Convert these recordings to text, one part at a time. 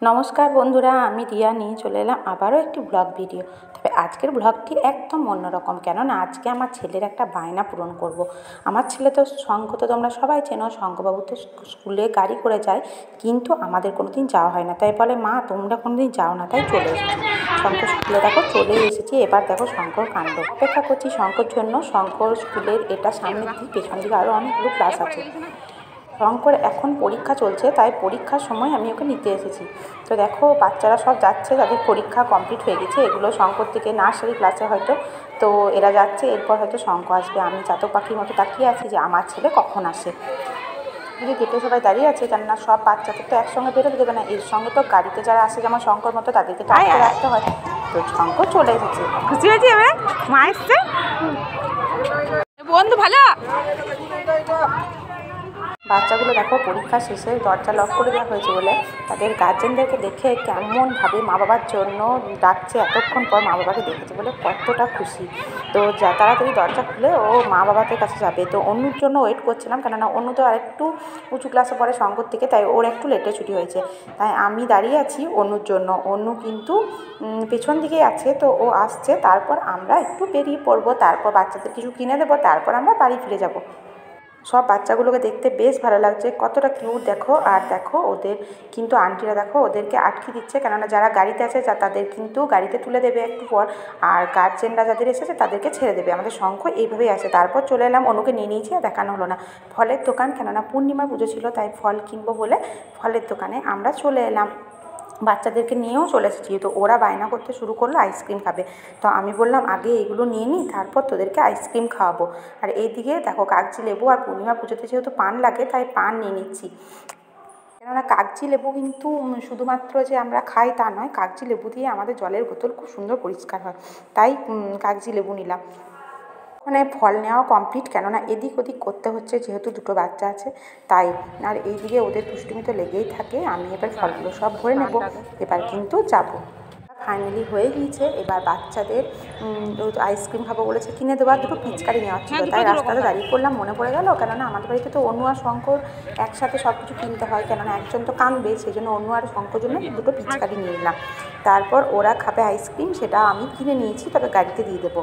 নমস্কার বন্ধুরা, আমি রিয়া নিয়ে চলে এলাম আবারও একটি ব্লগ ভিডিও। তবে আজকের ব্লগটি একদম অন্যরকম, কেননা আজকে আমার ছেলের একটা বায়না পূরণ করব। আমার ছেলে তো শঙ্খ, তো তোমরা সবাই চেনো, শঙ্খবাবু তো স্কুলে গাড়ি করে যায়, কিন্তু আমাদের কোনোদিন যাওয়া হয় না। তাই বলে, মা তোমরা কোনোদিন যাও না, তাই চলে এসেছি। শঙ্খ স্কুলে দেখো চলেই এসেছি। এবার দেখো শঙ্কর কাণ্ড, অপেক্ষা করছি শঙ্কর জন্য। শঙ্কর স্কুলের এটা সামনের দিক, পেছন দিকে আরও অনেকগুলো ক্লাস আছে। শঙ্কর এখন পরীক্ষা চলছে, তাই পরীক্ষার সময় আমি ওকে নিতে এসেছি। তো দেখো বাচ্চারা সব যাচ্ছে, যাদের পরীক্ষা কমপ্লিট হয়ে গেছে। এগুলো শঙ্কর থেকে নার্সারি ক্লাসে হয়তো, তো এরা যাচ্ছে, এরপর হয়তো শঙ্খ আসবে। আমি চাতক পাখির মতো তাকিয়ে আছি যে আমার ছেলে কখন আসে। এদিকে গেটে সবাই দাঁড়িয়ে আছে, কেননা সব বাচ্চাদের তো একসঙ্গে বেরোতে দেবে না। এর সঙ্গে তো গাড়িতে যারা আসে, যেমন শঙ্কর মতো, তাদেরকে তো আটকে রাখতে হয়। তো শঙ্কর চলে এসেছে। খুশি হয়েছি এবারে মা এসছে। বন্ধু ভালো। বাচ্চাগুলো দেখো পরীক্ষা শেষে দরজা লক করে দেওয়া হয়েছে বলে তাদের গার্জেনদেরকে দেখে কেমনভাবে মা বাবার জন্য ডাকছে। এতক্ষণ পর মা বাবাকে দেখেছে বলে কতটা খুশি। তো যা তাড়াতাড়ি দরজা খুলে ও মা বাবাদের কাছে যাবে। তো অন্যর জন্য ওয়েট করছিলাম, কেননা অন্য তো আরেকটু উঁচু ক্লাসে পড়ে শঙ্কর থেকে, তাই ওর একটু লেটে ছুটি হয়েছে। তাই আমি দাঁড়িয়ে আছি অন্যর জন্য। অন্য কিন্তু পেছন দিকেই আছে, তো ও আসছে। তারপর আমরা একটু বেরিয়ে পড়বো, তারপর বাচ্চাদের কিছু কিনে দেবো, তারপর আমরা বাড়ি ফিরে যাব। সব বাচ্চাগুলোকে দেখতে বেশ ভালো লাগছে, কতটা কিউট দেখো। আর দেখো ওদের কিন্তু আন্টিরা দেখো ওদেরকে আটকে দিচ্ছে, কেননা যারা গাড়িতে আছে তাদের কিন্তু গাড়িতে তুলে দেবে একটু পর, আর গার্জেনরা যাদের এসেছে তাদেরকে ছেড়ে দেবে। আমাদের শঙ্খ এইভাবেই আসে। তারপর চলে এলাম, অনুকে নিয়ে নিয়েছি, আর দেখানো হলো না। ফলের দোকান, কেননা পূর্ণিমা পুজো ছিল, তাই ফল কিনবো বলে ফলের দোকানে আমরা চলে এলাম। বাচ্চাদেরকে নিয়েও চলে এসেছি। তো ওরা বায়না করতে শুরু করলো আইসক্রিম খাবে। তো আমি বললাম আগে এগুলো নিয়ে নিই, তারপর তোদেরকে আইসক্রিম খাওয়াবো। আর এইদিকে দেখো কাগজি লেবু, আর পূর্ণিমা পুজোতে যেহেতু পান লাগে, তাই পান নিয়ে নিচ্ছি। কেননা কাগজি লেবু কিন্তু শুধুমাত্র যে আমরা খাই তা নয়, কাগজি লেবু দিয়ে আমাদের জলের বোতল খুব সুন্দর পরিষ্কার হয়, তাই কাগজি লেবু নিলাম। ওখানে ফল নেওয়া কমপ্লিট, কেননা এদিক ওদিক করতে হচ্ছে, যেহেতু দুটো বাচ্চা আছে তাই। আর এইদিকে ওদের দুষ্টুমি তো লেগেই থাকে। আমি এবার ফলগুলো সব ভরে নেব, এবার কিন্তু যাবো। ফাইনালি হয়ে গিয়েছে। এবার বাচ্চাদের আইসক্রিম খাবো বলেছে, কিনে দেওয়া। দুটো পিচকারি নেওয়া ছিল, তাই রাস্তাতে দাঁড়িয়ে পড়লাম। মনে পড়ে গেল, কেননা আমাদের বাড়িতে তো অনু আর শঙ্কর একসাথে সব কিছু কিনতে হয়, কেননা একজন তো কাঁদবে, সেই জন্য অনু আর শঙ্কর জন্য দুটো পিচকারি নিয়ে নিলাম। তারপর ওরা খাবে আইসক্রিম, সেটা আমি কিনে নিয়েছি, তবে গাড়িতে দিয়ে দেবো।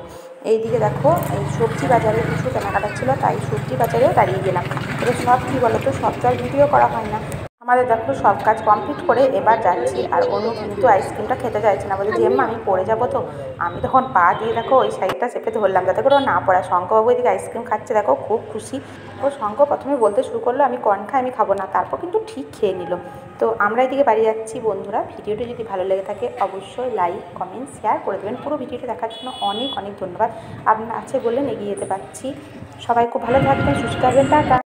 এইদিকে দেখো এই সবজি বাজারে কিছু কেনাকাটা ছিল, তাই সবজি বাজারেও দাঁড়িয়ে গেলাম। এবার সব কী বলো তো, সব তো আর ভিডিও করা হয় না। আমাদের দেখো সব কাজ কমপ্লিট করে এবার যাচ্ছি। আর অনু কিন্তু আইসক্রিমটা খেতে চাইছে না, বলে যে এম্মা আমি পড়ে যাবো। তো আমি তখন পা দিয়ে দেখো ওই সাইডটা চেপে ধরলাম, যাতে করে ও না পড়া। শঙ্করবাবু এদিকে আইসক্রিম খাচ্ছে, দেখো খুব খুশি। ও শঙ্খ প্রথমে বলতে শুরু করলো আমি কর্ন খাই, আমি খাবো না। তারপর কিন্তু ঠিক খেয়ে নিল। তো আমরা এদিকে বাড়ি যাচ্ছি। বন্ধুরা ভিডিওটি যদি ভালো লেগে থাকে অবশ্যই লাইক কমেন্ট শেয়ার করে দেবেন। পুরো ভিডিওটি দেখার জন্য অনেক অনেক ধন্যবাদ। আপনার আছে বললেন এগিয়ে যেতে পারছি। সবাই খুব ভালো থাকবেন, সুস্থ থাকবেন, টাটা।